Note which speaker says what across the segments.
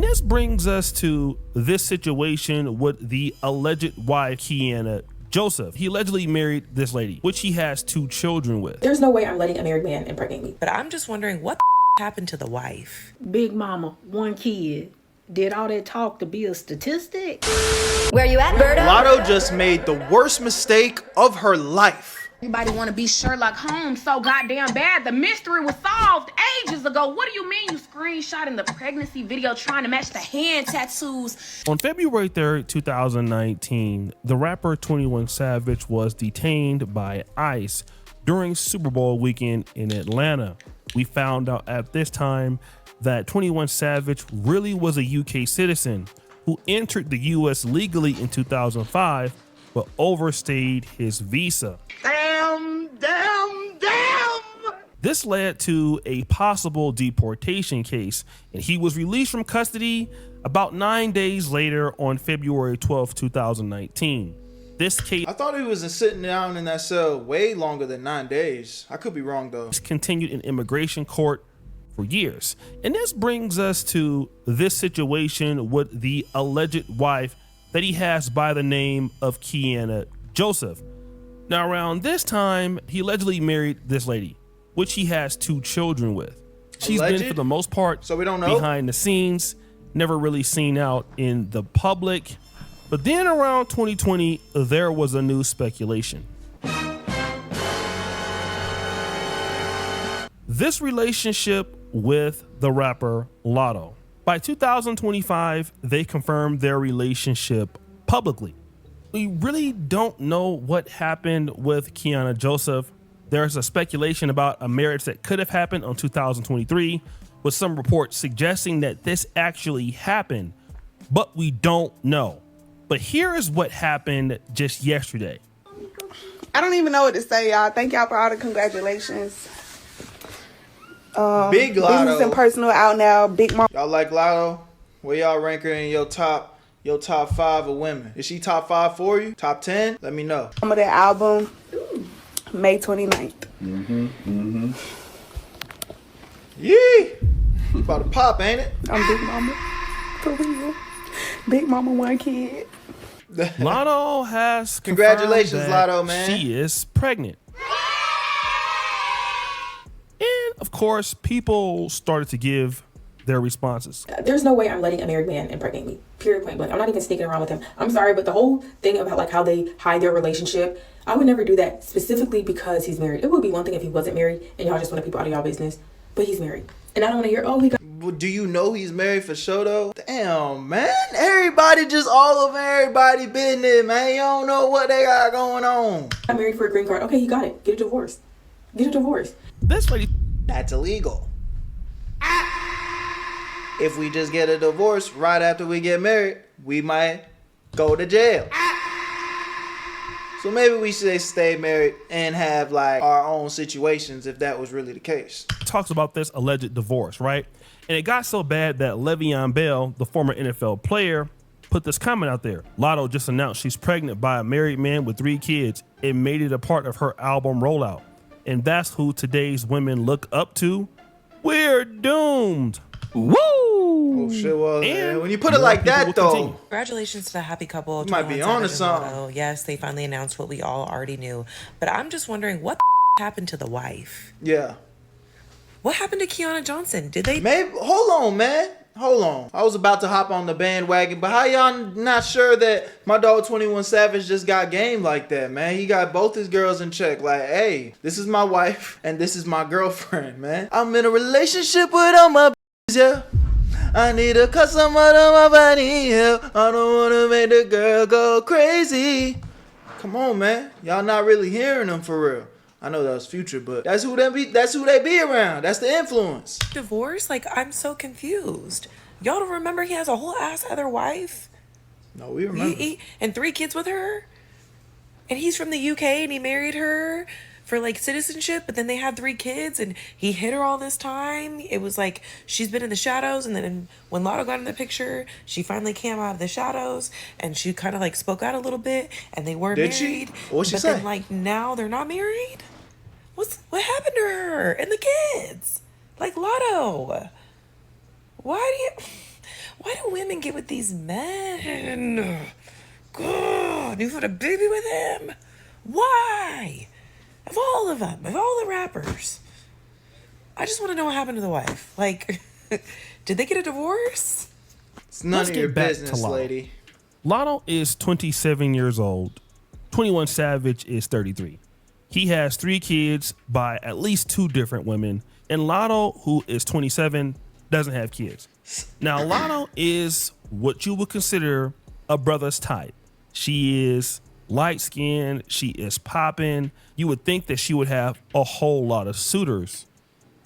Speaker 1: this brings us to this situation with the alleged wife, Kiana Joseph. He allegedly married this lady, which he has 2 children with.
Speaker 2: There's no way I'm letting a married man impregnate me.
Speaker 3: But I'm just wondering what the happened to the wife?
Speaker 4: Big mama, 1 kid. Did all that talk to be a statistic?
Speaker 5: Where you at, Berto?
Speaker 6: Latto just made the worst mistake of her life.
Speaker 7: Everybody want to be Sherlock Holmes so goddamn bad. The mystery was solved ages ago. What do you mean you screenshotting the pregnancy video trying to match the hand tattoos?
Speaker 1: On February 3rd, 2019, the rapper 21 Savage was detained by ICE during Super Bowl weekend in Atlanta. We found out at this time that 21 Savage really was a UK citizen who entered the US legally in 2005 but overstayed his visa.
Speaker 4: Damn.
Speaker 1: This led to a possible deportation case, and he was released from custody about 9 days later on February 12, 2019. This case,
Speaker 6: I thought he was sitting down in that cell way longer than 9 days. I could be wrong though.
Speaker 1: continued in immigration court for years. And this brings us to this situation with the alleged wife that he has by the name of Kiana Joseph. Now, around this time, he allegedly married this lady, which he has 2 children with. She's
Speaker 6: Alleged?
Speaker 1: been, for the most part,
Speaker 6: So we don't know?
Speaker 1: behind the scenes, never really seen out in the public. But then around 2020, there was a new speculation. This relationship with the rapper Latto. By 2025, they confirmed their relationship publicly. We really don't know what happened with Kiana Joseph. There's a speculation about a marriage that could have happened on 2023, with some reports suggesting that this actually happened, but we don't know. But here is what happened just yesterday.
Speaker 8: I don't even know what to say, y'all. Thank y'all for all the congratulations.
Speaker 6: Big
Speaker 8: Business
Speaker 6: Latto.
Speaker 8: and personal out now. Big mom.
Speaker 6: Y'all like Latto? Where y'all rank her in your top 5 of women? Is she top 5 for you? Top 10? Let me know.
Speaker 8: Of the album, May 29th.
Speaker 6: Yee! About to pop, ain't it?
Speaker 8: I'm Big Mama. For real. Big Mama, 1 kid.
Speaker 1: Latto has
Speaker 6: Congratulations,
Speaker 1: confirmed that
Speaker 6: Latto, man.
Speaker 1: She is pregnant. And of course, people started to give their responses.
Speaker 2: There's no way I'm letting a married man impregnate me. Period, point blank. I'm not even sneaking around with him. I'm sorry, but the whole thing about like how they hide their relationship, I would never do that specifically because he's married. It would be one thing if he wasn't married and y'all just want to people out of y'all business, but he's married. And I don't want to hear, oh, he got...
Speaker 6: Well, do you know he's married for sure though? Damn, man. Everybody just all over everybody business, man. You don't know what they got going on.
Speaker 2: I'm married for a green card. Okay, you got it. Get a divorce. Get a divorce.
Speaker 1: This lady,
Speaker 6: That's illegal. If we just get a divorce right after we get married, we might go to jail. So maybe we should stay married and have like our own situations if that was really the case.
Speaker 1: talks about this alleged divorce, right? And it got so bad that Le'Veon Bell, the former NFL player, put this comment out there. Latto just announced she's pregnant by a married man with 3 kids and made it a part of her album rollout. And that's who today's women look up to. We're doomed. Woo!
Speaker 6: Oh shit, well,
Speaker 1: And
Speaker 6: when you put it like
Speaker 1: more people
Speaker 6: that
Speaker 1: will
Speaker 6: though,
Speaker 1: continue.
Speaker 3: Congratulations to the happy couple.
Speaker 6: You might be
Speaker 3: 21
Speaker 6: on to
Speaker 3: Savage and
Speaker 6: something.
Speaker 3: Latto. Yes, they finally announced what we all already knew. But I'm just wondering what happened to the wife?
Speaker 6: yeah.
Speaker 3: What happened to Kiana Johnson? Did they?
Speaker 6: Maybe, hold on, man. Hold on. I was about to hop on the bandwagon, but how y'all not sure that my dog 21 Savage just got game like that, man? He got both his girls in check. Like, hey, this is my wife and this is my girlfriend, man. I'm in a relationship with all my b****s, yeah. I need to cut some out of my body, yeah. I don't want to make the girl go crazy. Come on, man. Y'all not really hearing them for real. I know that was Future, but that's who they be around. That's the influence.
Speaker 3: Divorce? Like, I'm so confused. Y'all don't remember he has a whole ass other wife?
Speaker 6: No, we remember.
Speaker 3: And 3 kids with her? And he's from the UK and he married her for like citizenship, but then they had 3 kids and he hid her all this time. It was like she's been in the shadows, and then when Latto got in the picture, she finally came out of the shadows and she kind of like spoke out a little bit, and they were
Speaker 6: Did she?
Speaker 3: married.
Speaker 6: What'd she
Speaker 3: but
Speaker 6: say?
Speaker 3: then like now they're not married? What happened to her and the kids? Like, Latto, Why do women get with these men? God, you had a baby with him? Why? Of all of them, of all the rappers. I just want to know what happened to the wife. Like, did they get a divorce?
Speaker 6: It's none
Speaker 1: Let's
Speaker 6: of
Speaker 1: get
Speaker 6: your
Speaker 1: back to
Speaker 6: business,
Speaker 1: Latto.
Speaker 6: lady.
Speaker 1: Latto is 27 years old. 21 Savage is 33. He has 3 kids by at least 2 different women. And Latto, who is 27, doesn't have kids. Now, Latto is what you would consider a brother's type. She is light-skinned. She is popping. You would think that she would have a whole lot of suitors.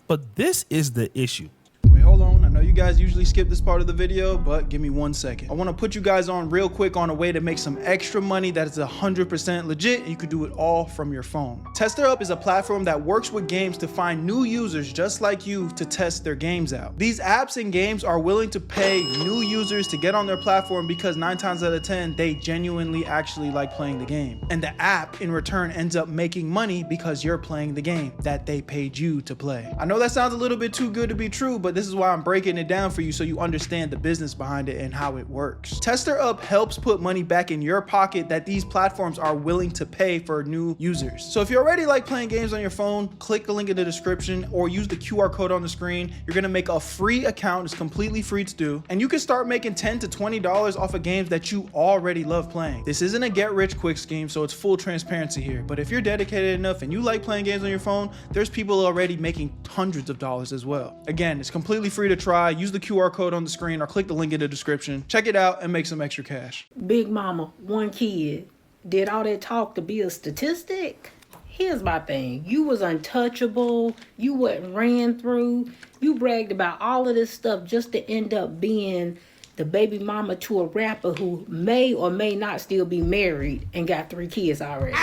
Speaker 1: But this is the issue.
Speaker 6: Wait, hold on. I know you guys usually skip this part of the video, but give me 1 second. I want to put you guys on real quick on a way to make some extra money that is 100% legit, and you can do it all from your phone. TesterUp is a platform that works with games to find new users just like you to test their games out. These apps and games are willing to pay new users to get on their platform because 9 times out of 10, they genuinely actually like playing the game. And the app in return ends up making money because you're playing the game that they paid you to play. I know that sounds a little bit too good to be true, but this is why I'm breaking it down for you so you understand the business behind it and how it works. TesterUp helps put money back in your pocket that these platforms are willing to pay for new users. So if you already like playing games on your phone, click the link in the description or use the QR code on the screen. You're gonna make a free account. It's completely free to do. And you can start making $10 to $20 off of games that you already love playing. This isn't a get rich quick scheme, so it's full transparency here. But if you're dedicated enough and you like playing games on your phone, there's people already making hundreds of dollars as well. Again, it's completely free to try. Use the QR code on the screen or click the link in the description. Check it out and make some extra cash.
Speaker 4: Big mama, 1 kid. Did all that talk to be a statistic? Here's my thing. You was untouchable. You wasn't ran through. You bragged about all of this stuff just to end up being the baby mama to a rapper who may or may not still be married and got 3 kids already.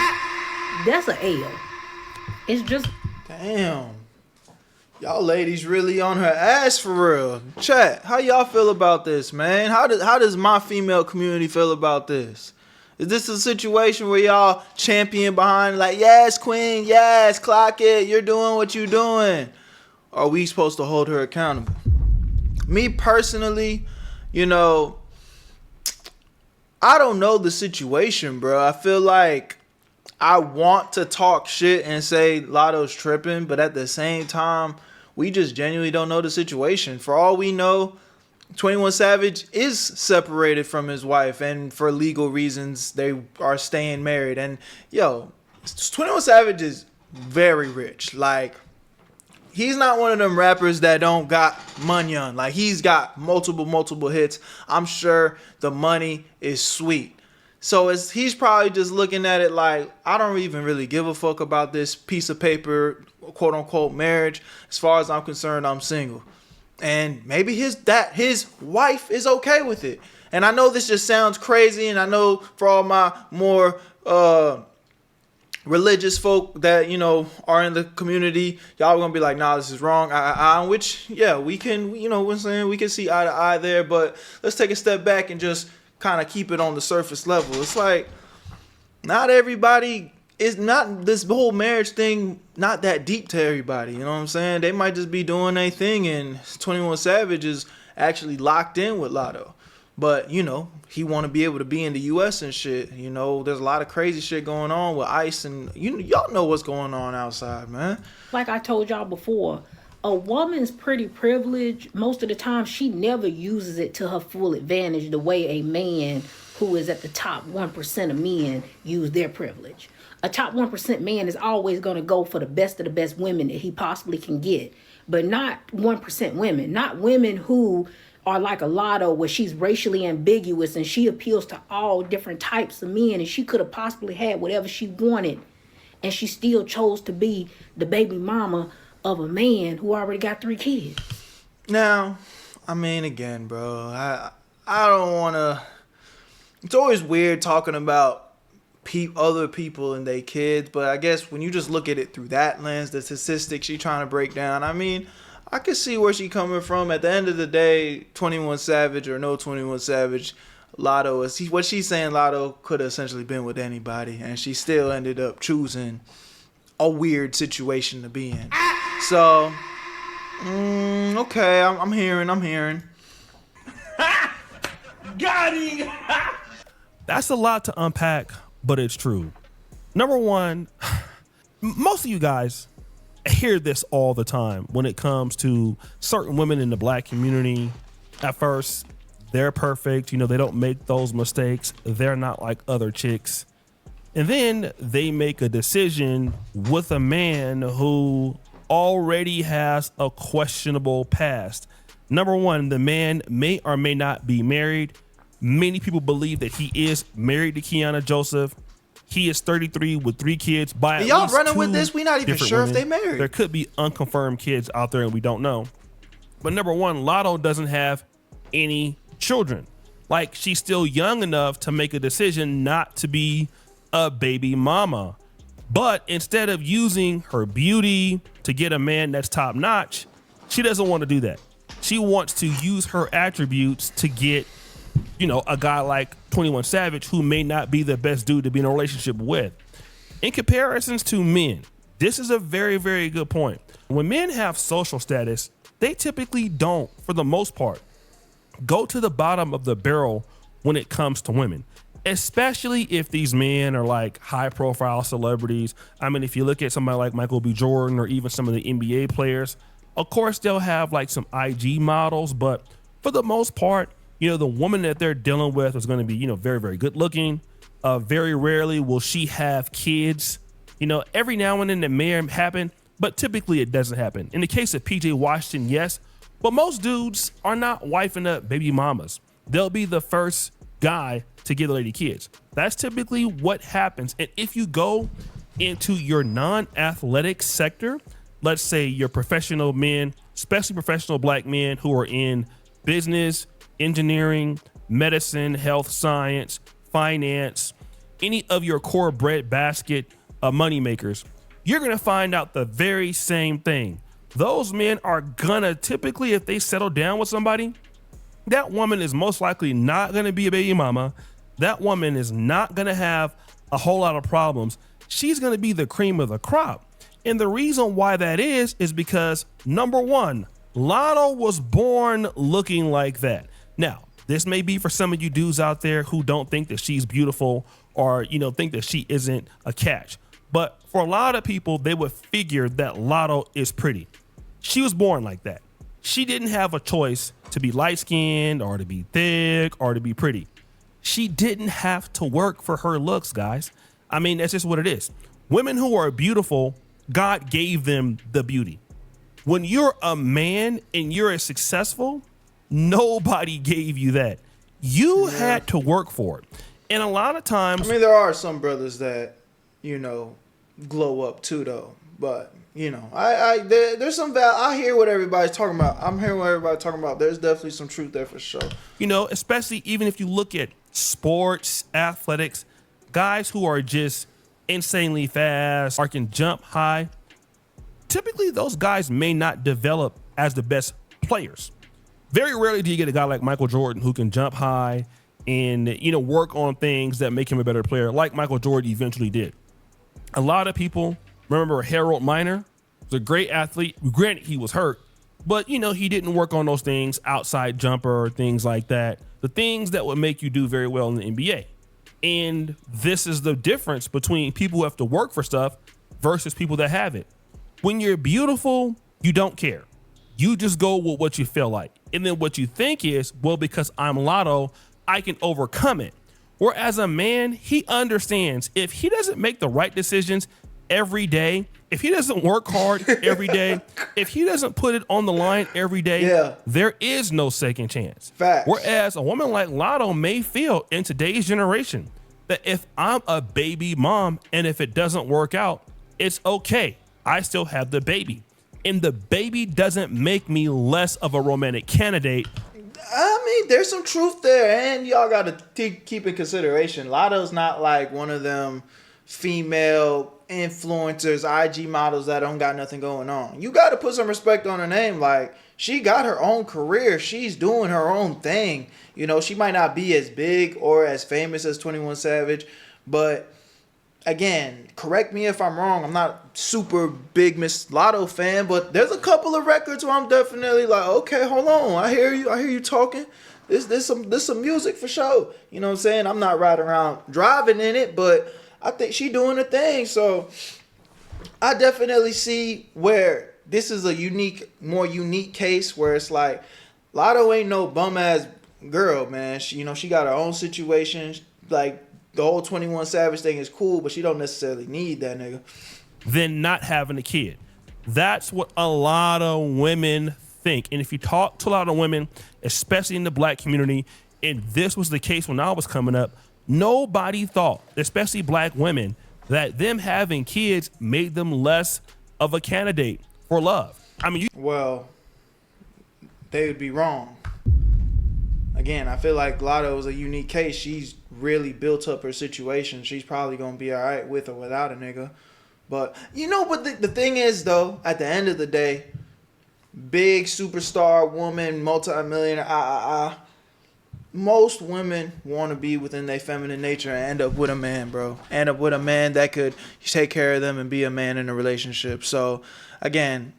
Speaker 4: That's a L. It's just...
Speaker 6: Damn. Y'all ladies really on her ass for real. Chat, how y'all feel about this, man? How does my female community feel about this? Is this a situation where y'all champion behind like, yes, queen, yes, clock it, you're doing what you're doing? Or are we supposed to hold her accountable? Me personally, you know, I don't know the situation, bro. I feel like I want to talk shit and say Latto's tripping, but at the same time, we just genuinely don't know the situation. For all we know, 21 Savage is separated from his wife, and for legal reasons, they are staying married. And yo, 21 Savage is very rich. Like, he's not one of them rappers that don't got money on. Like, he's got multiple hits. I'm sure the money is sweet. So he's probably just looking at it like, I don't even really give a fuck about this piece of paper, quote unquote marriage. As far as I'm concerned, I'm single. And maybe his wife is okay with it. And I know this just sounds crazy, and I know for all my more religious folk that, you know, are in the community, y'all are gonna be like, nah, this is wrong. Which, yeah, we can, you know what I'm saying, we can see eye to eye there, but let's take a step back and just kind of keep it on the surface level. It's like, not everybody is not, this whole marriage thing not that deep to everybody, you know what I'm saying? They might just be doing their thing, and 21 Savage is actually locked in with Latto. But, you know, he want to be able to be in the U.S. and shit. You know, there's a lot of crazy shit going on with ICE, and y'all know what's going on outside, man.
Speaker 4: Like I told y'all before, a woman's pretty privilege, most of the time, she never uses it to her full advantage the way a man who is at the top 1% of men use their privilege. A top 1% man is always going to go for the best of the best women that he possibly can get, but not 1% women, not women who are like a Latto where she's racially ambiguous and she appeals to all different types of men, and she could have possibly had whatever she wanted, and she still chose to be the baby mama of a man who already got 3 kids.
Speaker 6: Now, I mean, again, bro, I don't want to, it's always weird talking about other people and their kids, but I guess when you just look at it through that lens, the statistics she trying to break down, I mean, I can see where she coming from. At the end of the day, 21 Savage or no 21 Savage, Latto is, what she's saying, Latto could have essentially been with anybody, and she still ended up choosing a weird situation to be in. So, okay, I'm hearing.
Speaker 1: Got him. That's a lot to unpack, but it's true. Number one, most of you guys hear this all the time when it comes to certain women in the black community. At first, they're perfect. They don't make those mistakes. They're not like other chicks. And then they make a decision with a man who already has a questionable past. Number one, the man may or may not be married. Many people believe that he is married to Kiana Joseph. He is 33 with 3 kids by
Speaker 6: y'all
Speaker 1: least
Speaker 6: running
Speaker 1: 2
Speaker 6: with this? We not even
Speaker 1: different
Speaker 6: sure
Speaker 1: women.
Speaker 6: if they married.
Speaker 1: There could be unconfirmed kids out there and we don't know. But number one, Latto doesn't have any children. Like, she's still young enough to make a decision not to be a baby mama. But instead of using her beauty to get a man that's top notch, she doesn't want to do that. She wants to use her attributes to get, a guy like 21 Savage, who may not be the best dude to be in a relationship with. In comparisons to men, this is a very, very good point. When men have social status, they typically don't, for the most part, go to the bottom of the barrel when it comes to women, especially if these men are like high profile celebrities. I mean, if you look at somebody like Michael B. Jordan or even some of the NBA players, of course, they'll have like some IG models, but for the most part, the woman that they're dealing with is going to be, very, very good looking. Very rarely will she have kids. Every now and then it may happen, but typically it doesn't happen. In the case of PJ Washington, yes, but most dudes are not wifing up baby mamas. They'll be the first guy to give the lady kids. That's typically what happens. And if you go into your non-athletic sector, let's say your professional men, especially professional black men who are in business, engineering, medicine, health science, finance, any of your core breadbasket money makers, you're going to find out the very same thing. Those men are gonna typically, if they settle down with somebody, that woman is most likely not gonna be a baby mama. That woman is not gonna have a whole lot of problems. She's gonna be the cream of the crop. And the reason why that is because number one, Latto was born looking like that. Now, this may be for some of you dudes out there who don't think that she's beautiful or, think that she isn't a catch. But for a lot of people, they would figure that Latto is pretty. She was born like that. She didn't have a choice to be light-skinned or to be thick or to be pretty. She didn't have to work for her looks, guys. I mean, that's just what it is. Women who are beautiful, God gave them the beauty. When you're a man and you're successful, nobody gave you that. You had to work for it. And a lot of times...
Speaker 6: there are some brothers that, glow up too, though. But, there's some I hear what everybody's talking about. I'm hearing what everybody's talking about. There's definitely some truth there for sure.
Speaker 1: Especially even if you look at sports, athletics, guys who are just insanely fast or can jump high, typically those guys may not develop as the best players. Very rarely do you get a guy like Michael Jordan who can jump high and, work on things that make him a better player, like Michael Jordan eventually did. A lot of people remember Harold Miner was a great athlete. Granted, he was hurt, but he didn't work on those things, outside jumper, things like that. The things that would make you do very well in the NBA. And this is the difference between people who have to work for stuff versus people that have it. When you're beautiful, you don't care. You just go with what you feel like. And then what you think is, well, because I'm Latto, I can overcome it. Whereas a man, he understands if he doesn't make the right decisions every day, if he doesn't work hard every day, if he doesn't put it on the line every day, there is no second chance.
Speaker 6: Facts.
Speaker 1: Whereas a woman like Latto may feel in today's generation that if I'm a baby mom and if it doesn't work out, it's okay. I still have the baby. And the baby doesn't make me less of a romantic candidate.
Speaker 6: There's some truth there, and y'all got to keep in consideration. Latto's not like one of them female influencers, IG models that don't got nothing going on. You got to put some respect on her name. Like, she got her own career. She's doing her own thing. She might not be as big or as famous as 21 Savage, but again, correct me if I'm wrong. I'm not super big Miss Latto fan, but there's a couple of records where I'm definitely like, okay, hold on. I hear you talking. This some music for sure. You know what I'm saying? I'm not riding around driving in it, but I think she doing her thing. So I definitely see where this is a more unique case where it's like Latto ain't no bum ass girl, man. She got her own situation. Like the whole 21 Savage thing is cool, but she don't necessarily need that nigga.
Speaker 1: Than not having a kid. That's what a lot of women think. And if you talk to a lot of women, especially in the black community, and this was the case when I was coming up, nobody thought, especially black women, that them having kids made them less of a candidate for love. I mean,
Speaker 6: well, they would be wrong. Again, I feel like Latto is a unique case. She's really built up her situation. She's probably going to be all right with or without a nigga. But, but the thing is, though, at the end of the day, big superstar woman, multi-millionaire, most women want to be within their feminine nature and end up with a man, bro. End up with a man that could take care of them and be a man in a relationship. So, again,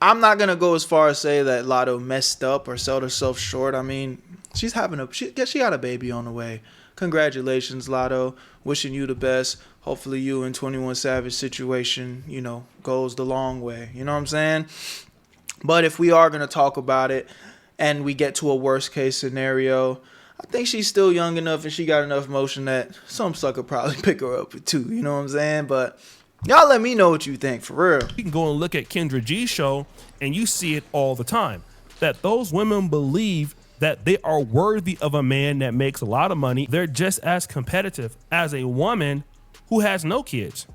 Speaker 6: I'm not going to go as far as say that Latto messed up or sold herself short. I mean, she got a baby on the way. Congratulations, Latto. Wishing you the best. Hopefully you and 21 Savage situation, goes the long way. You know what I'm saying? But if we are going to talk about it and we get to a worst case scenario, I think she's still young enough and she got enough motion that some sucker probably pick her up too. You know what I'm saying? But y'all let me know what you think, for real.
Speaker 1: You can go and look at Kendra G's show and you see it all the time. That those women believe that they are worthy of a man that makes a lot of money. They're just as competitive as a woman who has no kids.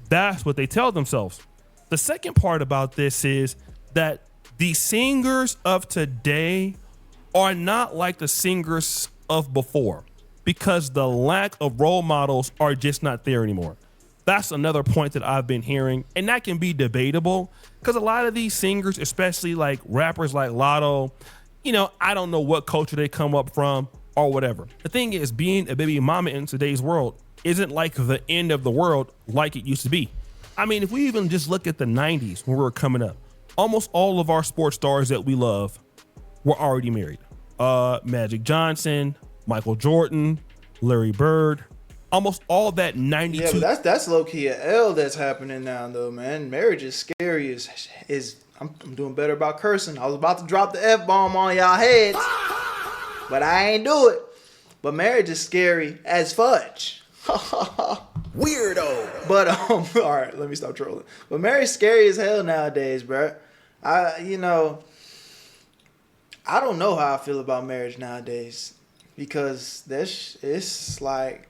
Speaker 1: That's what they tell themselves. The second part about this is that the singers of today are not like the singers of before because the lack of role models are just not there anymore. That's another point that I've been hearing, and that can be debatable because a lot of these singers, especially like rappers like Latto, I don't know what culture they come up from or whatever. The thing is, being a baby mama in today's world isn't like the end of the world like it used to be. I mean, if we even just look at the 90s when we were coming up, almost all of our sports stars that we love were already married. Magic Johnson, Michael Jordan, Larry Bird, almost all that 92.
Speaker 6: Yeah, but that's low-key a L that's happening now, though, man. Marriage is scary I'm doing better about cursing. I was about to drop the F-bomb on y'all heads, but I ain't do it. But marriage is scary as fudge. Weirdo. But all right, let me stop trolling. But marriage scary as hell nowadays, bro. I don't know how I feel about marriage nowadays because it's like,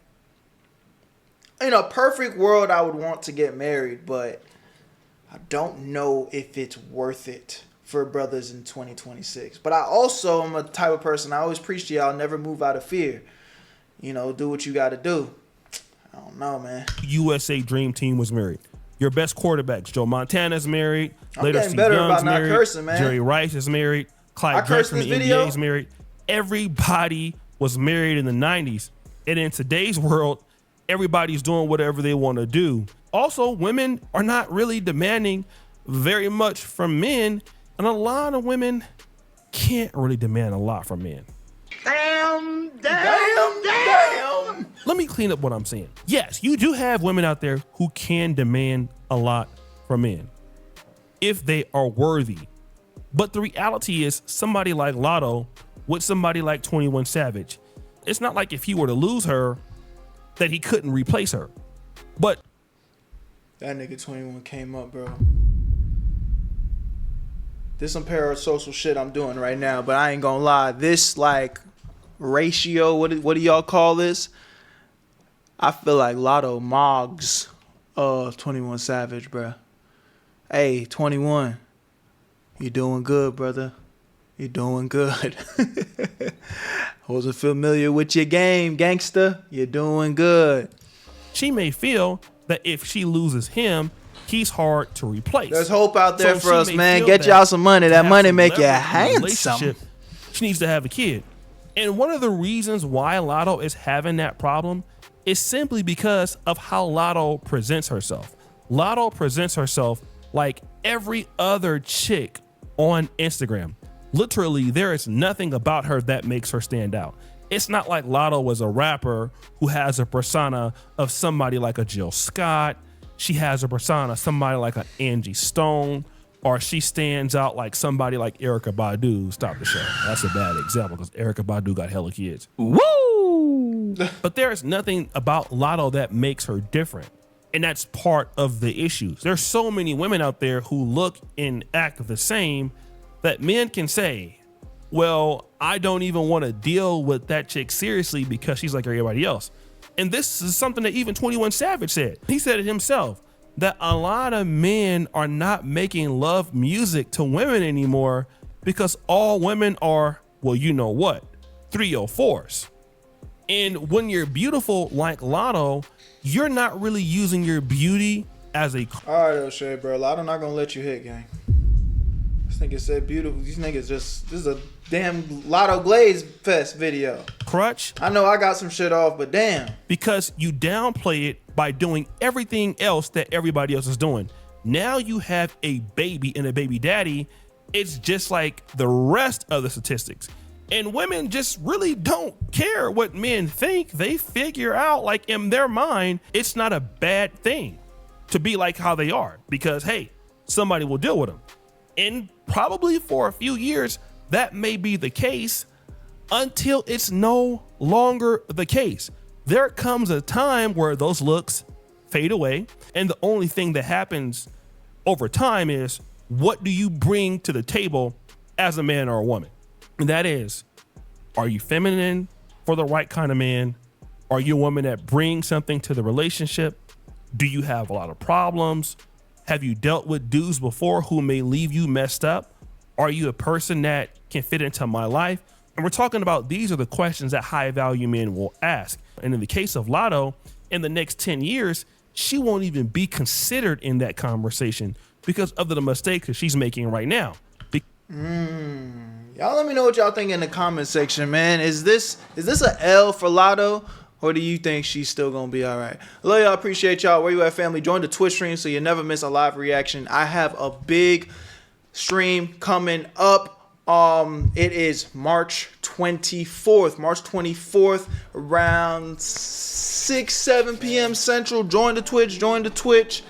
Speaker 6: in a perfect world, I would want to get married, but I don't know if it's worth it for brothers in 2026. But I also am a type of person, I always preach to y'all, never move out of fear. Do what you got to do. I don't know, man.
Speaker 1: USA Dream Team was married. Your best quarterbacks, Joe Montana's married.
Speaker 6: I'm getting better about not cursing, man.
Speaker 1: Jerry Rice is married. Clyde Drexler from the NBA is married. Everybody was married in the 90s. And in today's world, everybody's doing whatever they want to do. Also, women are not really demanding very much from men, and a lot of women can't really demand a lot from men.
Speaker 6: Damn.
Speaker 1: Let me clean up what I'm saying. Yes, you do have women out there who can demand a lot from men if they are worthy. But the reality is somebody like Latto with somebody like 21 Savage, it's not like if he were to lose her that he couldn't replace her. But
Speaker 6: that nigga 21 came up, bro. This some parasocial shit I'm doing right now, but I ain't gonna lie. This like ratio, what do y'all call this? I feel like Latto Moggs 21 Savage, bro. Hey, 21, you doing good, brother. You doing good. Wasn't familiar with your game, gangster. You're doing good.
Speaker 1: She may feel that if she loses him, he's hard to replace.
Speaker 6: There's hope out there for us, man. Get y'all some money. That money make you handsome.
Speaker 1: She needs to have a kid. And one of the reasons why Latto is having that problem is simply because of how Latto presents herself. Latto presents herself like every other chick on Instagram. Literally, there is nothing about her that makes her stand out. It's not like Latto was a rapper who has a persona of somebody like a Jill Scott. She has a persona of somebody like a Angie Stone, or she stands out like somebody like Erykah Badu. Stop the show. That's a bad example because Erykah Badu got hella kids. Woo! But there is nothing about Latto that makes her different. And that's part of the issues. There's so many women out there who look and act the same that men can say, well, I don't even want to deal with that chick seriously because she's like everybody else. And this is something that even 21 Savage said. He said it himself, that a lot of men are not making love music to women anymore because all women are, well, you know what, 304s. And when you're beautiful like Latto, you're not really using your beauty as a...
Speaker 6: All right, O'Shea, bro. Latto not gonna let you hit, gang. This nigga said beautiful. These niggas just... This is a damn Latto Glaze Fest video.
Speaker 1: crutch.
Speaker 6: I know I got some shit off, but damn.
Speaker 1: Because you downplay it by doing everything else that everybody else is doing. Now you have a baby and a baby daddy. It's just like the rest of the statistics. And women just really don't care what men think. They figure out, like, in their mind, it's not a bad thing to be like how they are because, hey, somebody will deal with them. And probably for a few years, that may be the case until it's no longer the case. There comes a time where those looks fade away. And the only thing that happens over time is, what do you bring to the table as a man or a woman? And that is, are you feminine for the right kind of man? Are you a woman that brings something to the relationship? Do you have a lot of problems? Have you dealt with dudes before who may leave you messed up? Are you a person that can fit into my life? And we're talking about, these are the questions that high value men will ask. And in the case of Latto, in the next 10 years, she won't even be considered in that conversation because of the mistakes that she's making right now.
Speaker 6: Y'all let me know what y'all think in the comment section, man. Is this a L for Latto, or do you think she's still gonna be all right? I love y'all, appreciate y'all. Where you at, family? Join the Twitch stream so you never miss a live reaction. I have a big stream coming up. It is March 24th around 6-7 p.m. Central. Join the Twitch.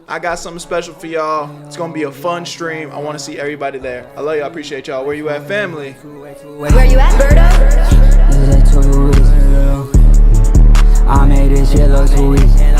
Speaker 6: I got something special for y'all. It's gonna be a fun stream. I want to see everybody there. I love y'all. Appreciate y'all. Where you at, family?
Speaker 5: Where you at, Berto? I made this shit look too easy.